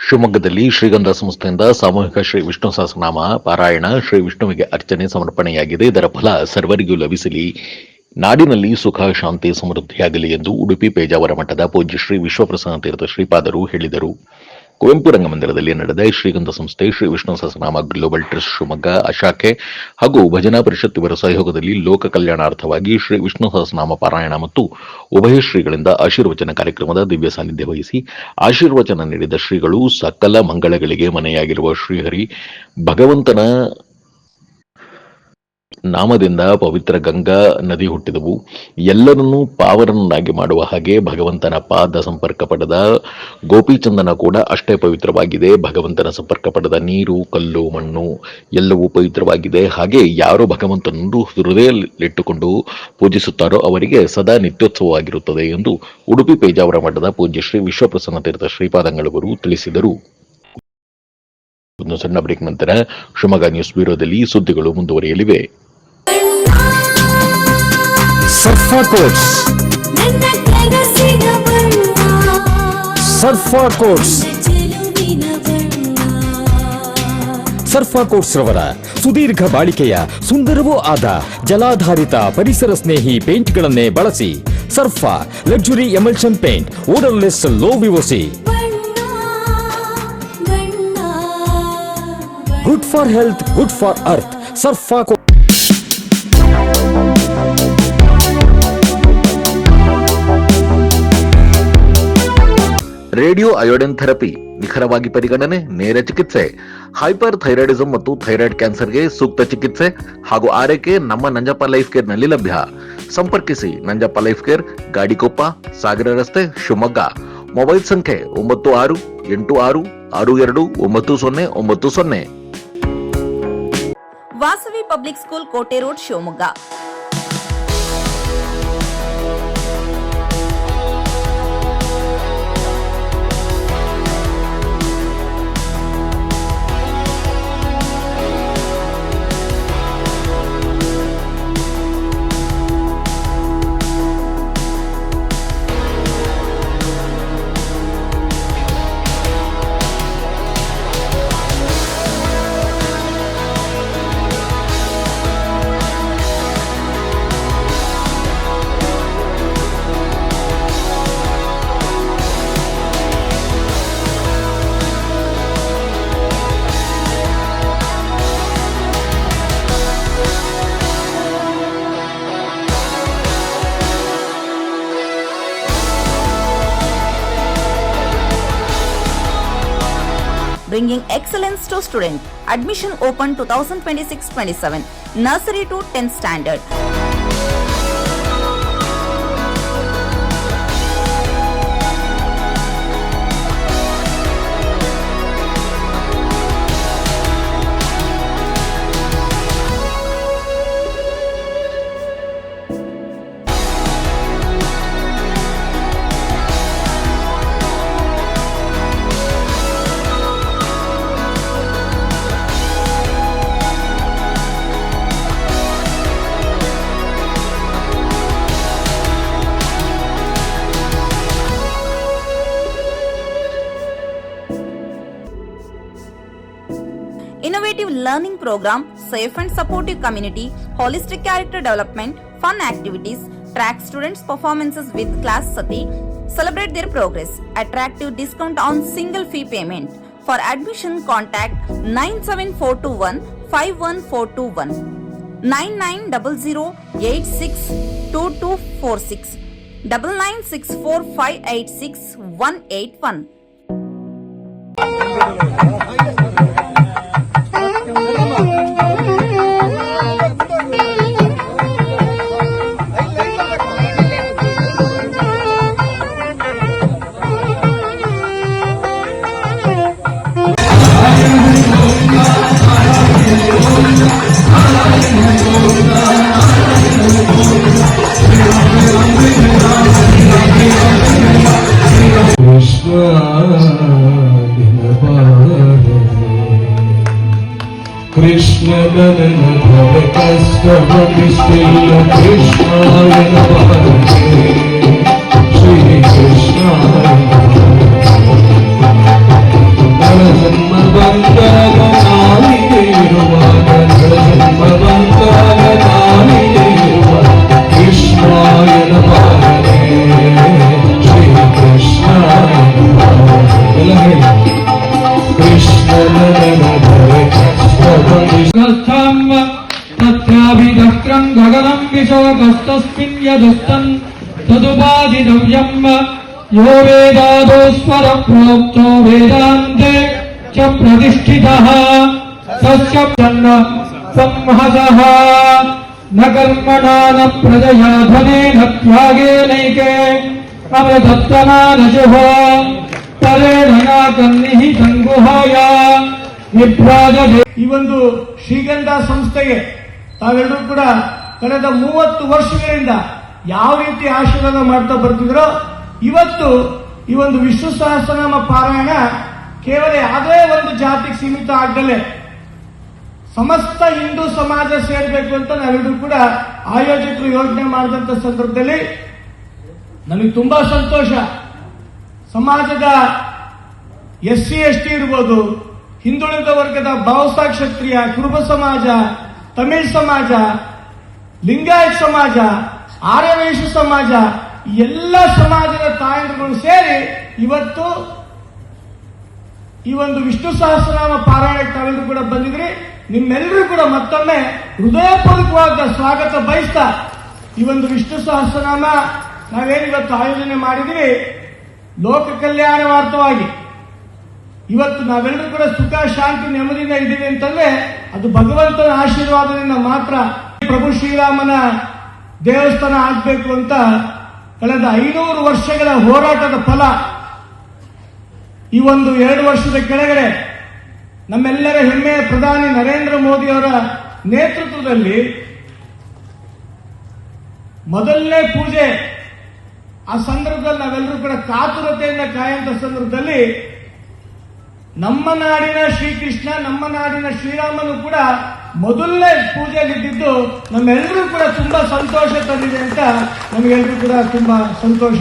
ಶಿವಮೊಗ್ಗದಲ್ಲಿ ಶ್ರೀಗಂಧ ಸಂಸ್ಥೆಯಿಂದ ಸಾಮೂಹಿಕ ಶ್ರೀ ವಿಷ್ಣು ಸಹಸ್ರನಾಮ ಪಾರಾಯಣ, ಶ್ರೀ ವಿಷ್ಣುವಿಗೆ ಅರ್ಚನೆ ಸಮರ್ಪಣೆಯಾಗಿದೆ. ಇದರ ಫಲ ಸರ್ವರಿಗೂ ಲಭಿಸಲಿ, ನಾಡಿನಲ್ಲಿ ಸುಖ ಶಾಂತಿ ಸಮೃದ್ಧಿಯಾಗಲಿ ಎಂದು ಉಡುಪಿ ಪೇಜಾವರ ಮಠದ ಪೂಜ್ಯ ಶ್ರೀ ವಿಶ್ವಪ್ರಸನ್ನ ತೀರ್ಥ ಶ್ರೀಪಾದರು ಹೇಳಿದರು. ಕುವೆಂಪು ರಂಗಮಂದಿರದಲ್ಲಿ ನಡೆದ ಶ್ರೀಗಂಧ ಸಂಸ್ಥೆ, ಶ್ರೀ ವಿಷ್ಣು ಸಹಸ್ರನಾಮ ಗ್ಲೋಬಲ್ ಟ್ರಸ್ಟ್ ಶಿವಮೊಗ್ಗ ಶಾಖೆ ಹಾಗೂ ಭಜನಾ ಪರಿಷತ್ ಇವರ ಸಹಯೋಗದಲ್ಲಿ ಲೋಕ ಕಲ್ಯಾಣಾರ್ಥವಾಗಿ ಶ್ರೀ ವಿಷ್ಣು ಸಹಸ್ರನಾಮ ಪಾರಾಯಣ ಮತ್ತು ಉಭಯ ಶ್ರೀಗಳಿಂದ ಆಶೀರ್ವಚನ ಕಾರ್ಯಕ್ರಮದ ದಿವ್ಯ ಸಾನ್ನಿಧ್ಯ ವಹಿಸಿ ಆಶೀರ್ವಚನ ನೀಡಿದ ಶ್ರೀಗಳು, ಸಕಲ ಮಂಗಳಗಳಿಗೆ ಮನೆಯಾಗಿರುವ ಶ್ರೀಹರಿ ಭಗವಂತನ ನಾಮದಿಂದ ಪವಿತ್ರ ಗಂಗಾ ನದಿ ಹುಟ್ಟಿದವು. ಎಲ್ಲರನ್ನೂ ಪಾವನನ್ನಾಗಿ ಮಾಡುವ ಹಾಗೆ ಭಗವಂತನ ಪಾದ ಸಂಪರ್ಕ ಪಡೆದ ಗೋಪಿಚಂದನ ಕೂಡ ಅಷ್ಟೇ ಪವಿತ್ರವಾಗಿದೆ. ಭಗವಂತನ ಸಂಪರ್ಕ ಪಡೆದ ನೀರು, ಕಲ್ಲು, ಮಣ್ಣು ಎಲ್ಲವೂ ಪವಿತ್ರವಾಗಿದೆ. ಹಾಗೆ ಯಾರು ಭಗವಂತನನ್ನು ಹೃದಯದಲ್ಲಿಟ್ಟುಕೊಂಡು ಪೂಜಿಸುತ್ತಾರೋ ಅವರಿಗೆ ಸದಾ ನಿತ್ಯೋತ್ಸವವಾಗಿರುತ್ತದೆ ಎಂದು ಉಡುಪಿ ಪೇಜಾವರ ಮಠದ ಪೂಜ್ಯ ಶ್ರೀ ವಿಶ್ವಪ್ರಸನ್ನ ತೀರ್ಥ ಶ್ರೀಪಾದಂಗಳವರು ತಿಳಿಸಿದರು. ಒಂದು ಸಣ್ಣ ಬ್ರೇಕ್ ನಂತರ ಶಿವಮೊಗ್ಗ ನ್ಯೂಸ್ ಬ್ಯೂರೋದಲ್ಲಿ ಸುದ್ದಿಗಳು ಮುಂದುವರಿಯಲಿವೆ. ಸರ್ಫಾ ಕೋಟ್ಸ್, ಸರ್ಫಾ ಕೋಟ್ಸ್, ಸರ್ಫಾ ಕೋಟ್ಸ್ ರವರ ಸುದೀರ್ಘ ಬಾಳಿಕೆಯ ಸುಂದರವೂ ಆದ ಜಲಾಧಾರಿತ ಪರಿಸರ ಸ್ನೇಹಿ ಪೇಂಟ್ಗಳನ್ನೇ ಬಳಸಿ. Surfa luxury emulsion paint, odourless, low VOC, good for health, good for earth. Surfa coats. Radio iodine therapy, ನಿಖರವಾಗಿ ಪರಿಗಣನೆ, ನೇರ ಚಿಕಿತ್ಸೆ, ಹೈಪರ್ ಥೈರಾಯ್ಡಿಸಂ ಮತ್ತು ಥೈರಾಯ್ಡ್ ಕ್ಯಾನ್ಸರ್ಗೆ ಸೂಕ್ತ ಚಿಕಿತ್ಸೆ ಹಾಗೂ ಆರೈಕೆ ನಮ್ಮ ನಂಜಪ್ಪ ಲೈಫ್ ಕೇರ್ ನಲ್ಲಿ ಲಭ್ಯ. ಸಂಪರ್ಕಿಸಿ ನಂಜಪ್ಪ ಲೈಫ್ ಕೇರ್, ಗಾಡಿಕೊಪ್ಪ, ಸಾಗರ ರಸ್ತೆ, ಶಿವಮೊಗ್ಗ. ಮೊಬೈಲ್ ಸಂಖ್ಯೆ 9686269090. ವಾಸವಿ ಪಬ್ಲಿಕ್ ಸ್ಕೂಲ್, ಕೋಟೆ road, Shivamogga. Bringing excellence to student. Admission open 2026-27. Nursery to 10th standard. Innovative learning program, safe and supportive community, holistic character development, fun activities, track students' performances with class Sati, celebrate their progress, attractive discount on single fee payment. For admission, contact 97421 51421, 9900862246, 9964586181. Krishna Nana Bhava Kastava Vishtiya Krishna Nana Shri Krishna नाभिदग्रं गगनं विशोकस्तस्मिन् यदुक्तं तदुपादितव्यं यो वेदादो स्वरं प्रोक्तो वेदान्ते च प्रतिष्ठितः तस्य जन्म संहसः न कर्मणा न प्रजया धनेन त्यागेनैके अमृतत्वमानशुः परेण नाकन्निहितं गुहाय ವಿಭ್ರಾಜ ಈ ಒಂದು ಶ್ರೀಗಂಧ ಸಂಸ್ಥೆಗೆ ತಾವೆಲ್ಲರೂ ಕೂಡ ಕಳೆದ 30 ವರ್ಷಗಳಿಂದ ಯಾವ ರೀತಿ ಆಶೀರ್ವಾದ ಮಾಡ್ತಾ ಬರ್ತಿದ್ರೋ ಇವತ್ತು ಈ ಒಂದು ವಿಷ್ಣು ಸಹಸ್ರನಾಮ ಪಾರಾಯಣ ಕೇವಲ ಯಾವುದೇ ಒಂದು ಜಾತಿಗೆ ಸೀಮಿತ ಆಗದಲ್ಲೇ ಸಮಸ್ತ ಹಿಂದೂ ಸಮಾಜ ಸೇರಬೇಕು ಅಂತ ನಾವೆಲ್ಲರೂ ಕೂಡ ಆಯೋಜಕರು ಯೋಜನೆ ಮಾಡಿದಂತ ಸಂದರ್ಭದಲ್ಲಿ ನನಗೆ ತುಂಬಾ ಸಂತೋಷ. ಸಮಾಜದ SC ST ಇರ್ಬೋದು, ಹಿಂದುಳಿದ ವರ್ಗದ ಭಾವಸಾ ಕ್ಷತ್ರಿಯ, ಕುರುಬ ಸಮಾಜ, ತಮಿಳ್ ಸಮಾಜ, ಲಿಂಗಾಯತ್ ಸಮಾಜ, ಆರ್ಯವೈಶ್ಯ ಸಮಾಜ, ಎಲ್ಲ ಸಮಾಜದ ತಾಯಂದಿರುಗಳು ಸೇರಿ ಇವತ್ತು ಈ ಒಂದು ವಿಷ್ಣು ಸಹಸ್ರನಾಮ ಪಾರಾಯಣಕ್ಕೆ ತಾವೆಲ್ಲರೂ ಕೂಡ ಬಂದಿದ್ರಿ. ನಿಮ್ಮೆಲ್ಲರೂ ಕೂಡ ಮತ್ತೊಮ್ಮೆ ಹೃದಯಪೂರ್ವಕವಾದ ಸ್ವಾಗತ ಬಯಸ್ತಾ ಈ ಒಂದು ವಿಷ್ಣು ಸಹಸ್ರನಾಮ ನಾವೇನಿವತ್ತು ಆಯೋಜನೆ ಮಾಡಿದ್ವಿ ಲೋಕ ಕಲ್ಯಾಣಾರ್ಥವಾಗಿ. ಇವತ್ತು ನಾವೆಲ್ಲರೂ ಕೂಡ ಸುಖ ಶಾಂತಿ ನೆಮ್ಮದಿಯಿಂದ ಇದ್ದೀವಿ ಅಂತಂದ್ರೆ ಅದು ಭಗವಂತನ ಆಶೀರ್ವಾದದಿಂದ ಮಾತ್ರ. ಪ್ರಭು ಶ್ರೀರಾಮನ ದೇವಸ್ಥಾನ ಆಗ್ಬೇಕು ಅಂತ ಕಳೆದ 500 ವರ್ಷಗಳ ಹೋರಾಟದ ಫಲ ಈ ಒಂದು 2 ವರ್ಷದ ಕೆಳಗಡೆ ನಮ್ಮೆಲ್ಲರ ಹೆಮ್ಮೆಯ ಪ್ರಧಾನಿ ನರೇಂದ್ರ ಮೋದಿ ಅವರ ನೇತೃತ್ವದಲ್ಲಿ ಮೊದಲನೇ ಪೂಜೆ ಆ ಸಂದರ್ಭದಲ್ಲಿ ನಾವೆಲ್ಲರೂ ಕೂಡ ಕಾತುರತೆಯಿಂದ ಕಾಯಂತ ಸಂದರ್ಭದಲ್ಲಿ ನಮ್ಮ ನಾಡಿನ ಶ್ರೀಕೃಷ್ಣ, ನಮ್ಮ ನಾಡಿನ ಶ್ರೀರಾಮನು ಕೂಡ ಮೊದಲನೇ ಪೂಜೆಯಲ್ಲಿದ್ದು ನಮ್ಮೆಲ್ಲರೂ ಕೂಡ ತುಂಬಾ ಸಂತೋಷ ತಂದಿದೆ ಅಂತ ನಮಗೆಲ್ಲರೂ ಕೂಡ ತುಂಬಾ ಸಂತೋಷ.